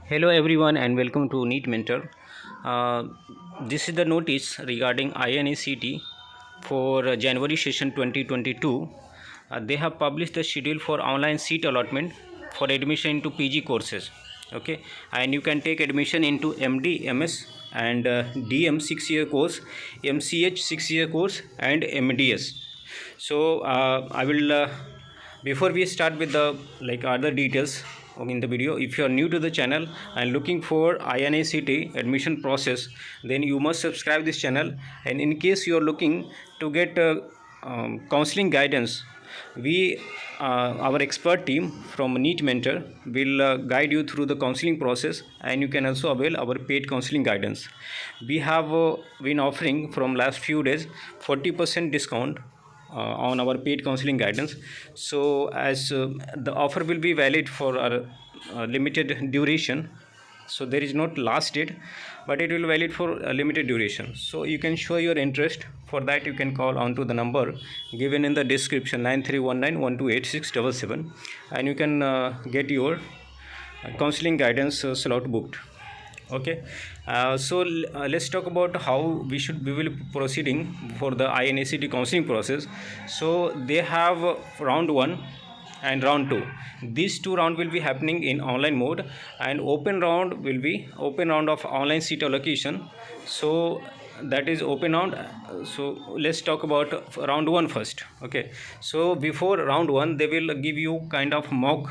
Hello everyone and welcome to NEET Mentor. Uh, this is the notice regarding INACT for January session 2022. They have published the schedule for online seat allotment for admission into PG courses. Okay, and you can take admission into MD, MS and DM 6-year course, MCH 6-year course and MDS. So I will before we start with the other details in the video, if you are new to the channel and looking for INACT admission process, then you must subscribe this channel. And in case you are looking to get counseling guidance, we our expert team from NEET Mentor will guide you through the counseling process, and you can also avail our paid counseling guidance. We have been offering from last few days 40% discount on our paid counseling guidance. So as the offer will be valid for a limited duration, so there is not last date, but it will valid for a limited duration. So you can show your interest. For that you can call on to the number given in the description, 9319128677, and you can get your counseling guidance slot booked. Okay, let's talk about how we will proceeding for the INACT counseling process. So they have round 1 and round 2. These two round will be happening in online mode, and open round will be open round of online seat allocation. So that is open round. So let's talk about round 1 first. Okay, so before round 1 they will give you kind of mock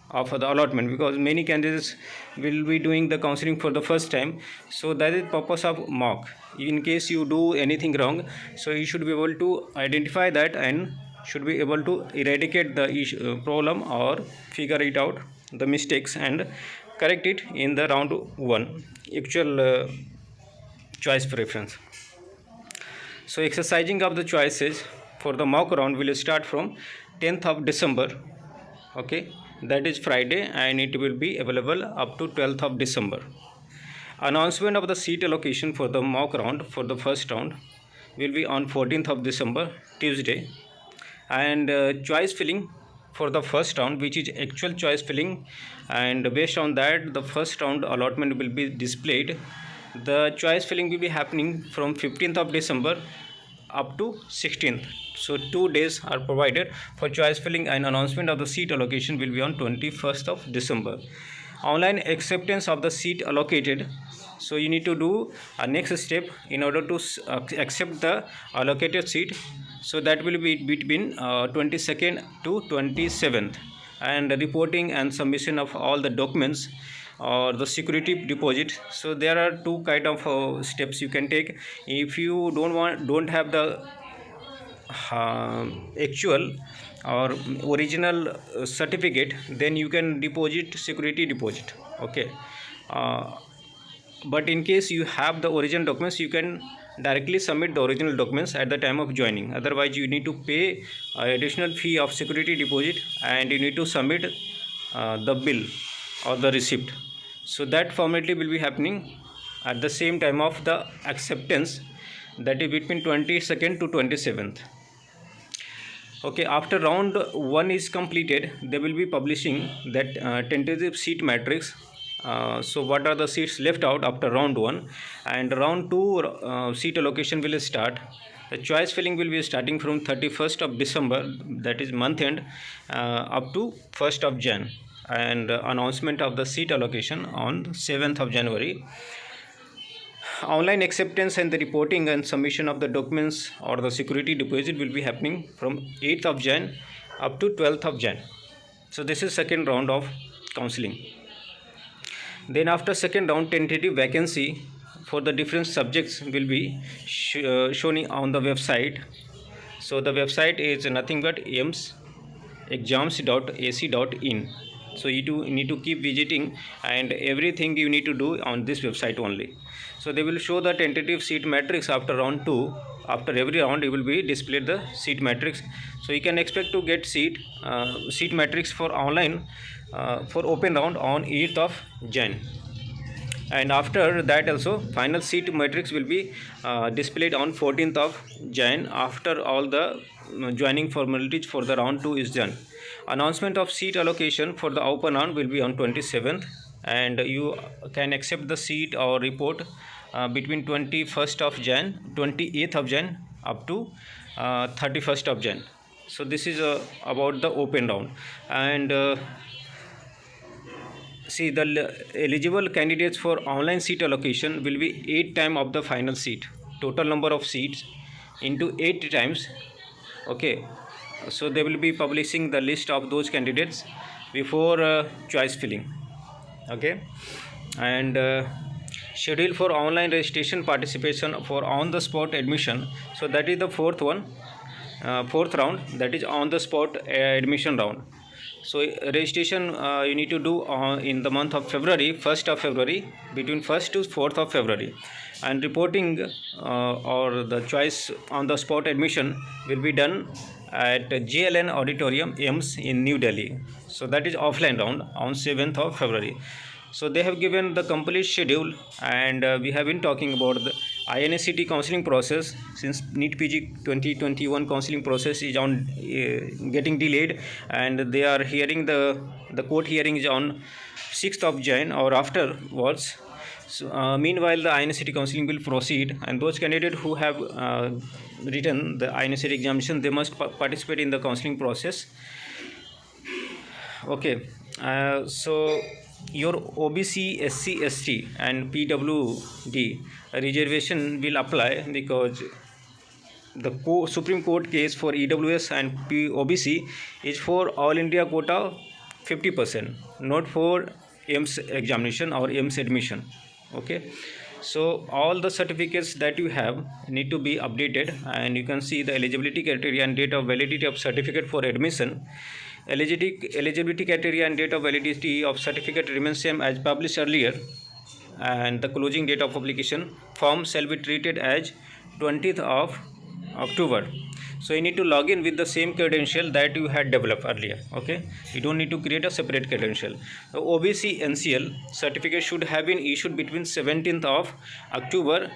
of the allotment, because many candidates will be doing the counseling for the first time. So that is purpose of mock. In case you do anything wrong, so you should be able to identify that and should be able to eradicate the problem or figure it out the mistakes and correct it in the round 1 actual choice preference. So exercising of the choices for the mock round will start from 10th of December. Okay, that is Friday, and it will be available up to 12th of December. Announcement of the seat allocation for the mock round for the first round will be on 14th of December, Tuesday, and choice filling for the first round, which is actual choice filling, and based on that the first round allotment will be displayed. The choice filling will be happening from 15th of December up to 16th. So 2 days are provided for choice filling, and announcement of the seat allocation will be on 21st of December. Online acceptance of the seat allocated. So you need to do a next step in order to accept the allocated seat. So that will be between 22nd to 27th, and reporting and submission of all the documents or the security deposit. So there are two kind of steps you can take. If you don't have the actual or original certificate, then you can deposit security deposit. Okay, but in case you have the original documents, you can directly submit the original documents at the time of joining. Otherwise you need to pay additional fee of security deposit, and you need to submit the bill or the receipt. So that formality will be happening at the same time of the acceptance, that is between 22nd to 27th. Okay, after round 1 is completed, they will be publishing that tentative seat matrix. So what are the seats left out after round 1, and round 2 seat allocation will start. The choice filling will be starting from 31st of December, that is month end, up to 1st of Jan, and announcement of the seat allocation on 7th of January. Online acceptance and the reporting and submission of the documents or the security deposit will be happening from 8th of Jan up to 12th of Jan. So this is second round of counseling. Then after second round, tentative vacancy for the different subjects will be shown on the website. So the website is nothing but amsexams.ac.in. So you need to keep visiting, and everything you need to do on this website only. So they will show the tentative seat matrix after round 2. After every round you will be displayed the seat matrix. So you can expect to get seat matrix for online for open round on 8th of Jan, and after that also final seat matrix will be displayed on 14th of Jan, after all the joining formalities for the round 2 is done. Announcement of seat allocation for the open round will be on 27th, and you can accept the seat or report between 21st of Jan, 28th of Jan up to 31st of Jan. So this is about the open round. And see, the eligible candidates for online seat allocation will be 8 times of the final seat, total number of seats into 8 times. Okay, so they will be publishing the list of those candidates before choice filling. Okay, and schedule for online registration participation for on the spot admission. So that is the fourth round, that is on the spot admission round. So registration you need to do in the month of February, 1st of February, between 1st to 4th of February, and reporting or the choice on the spot admission will be done at JLN Auditorium, AIIMS in New Delhi. So that is offline round on 7th of February. So they have given the complete schedule, and we have been talking about the INACT counseling process. Since NEET PG 2021 counseling process is on getting delayed, and they are hearing the court hearing is on 6th of Jan or afterwards. So, meanwhile, the INACT counseling will proceed, and those candidates who have written the INACT examination, they must participate in the counseling process. Okay, so your OBC, SC, ST and PWD reservation will apply, because the Supreme Court case for EWS and OBC is for all India quota 50%, not for AIIMS examination or AIIMS admission. Okay, so all the certificates that you have need to be updated, and you can see the eligibility criteria and date of validity of certificate for admission. Eligibility criteria and date of validity of certificate remain same as published earlier, and the closing date of application form shall be treated as 20th of October. So you need to log in with the same credential that you had developed earlier. Okay, you don't need to create a separate credential. The OBC NCL certificate should have been issued between 17th of October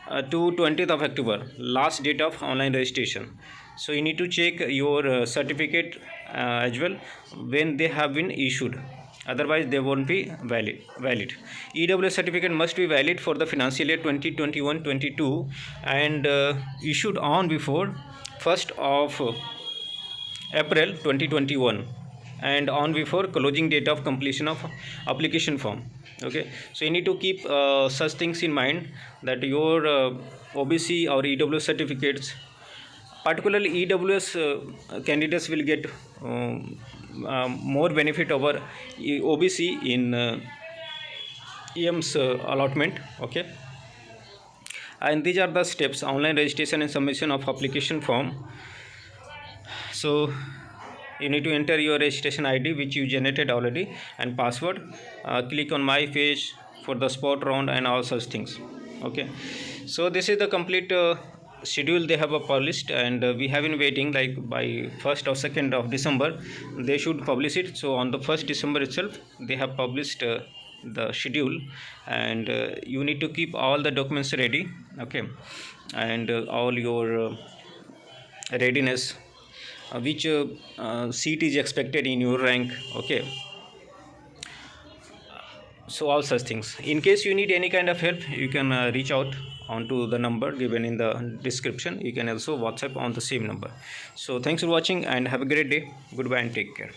to 20th of October, last date of online registration. So you need to check your certificate as well when they have been issued, otherwise they won't be valid. EWS certificate must be valid for the financial year 2021-22 and issued on before 1st of April 2021 and on before closing date of completion of application form. Okay, so you need to keep such things in mind, that your OBC or EWS certificates, particularly EWS candidates, will get more benefit over OBC in AIIMS allotment. Okay, and these are the steps: online registration and submission of application form. So you need to enter your registration ID which you generated already and password. Click on my page for the spot round and all such things. Okay, so this is the complete schedule they have published, and we have been waiting, like by 1st or 2nd of December they should publish it. So on the 1st December itself they have published the schedule, and you need to keep all the documents ready. Okay, and all your readiness, which seat is expected in your rank. Okay, so all such things. In case you need any kind of help, you can reach out onto the number given in the description. You can also WhatsApp on the same number. So thanks for watching and have a great day. Goodbye and take care.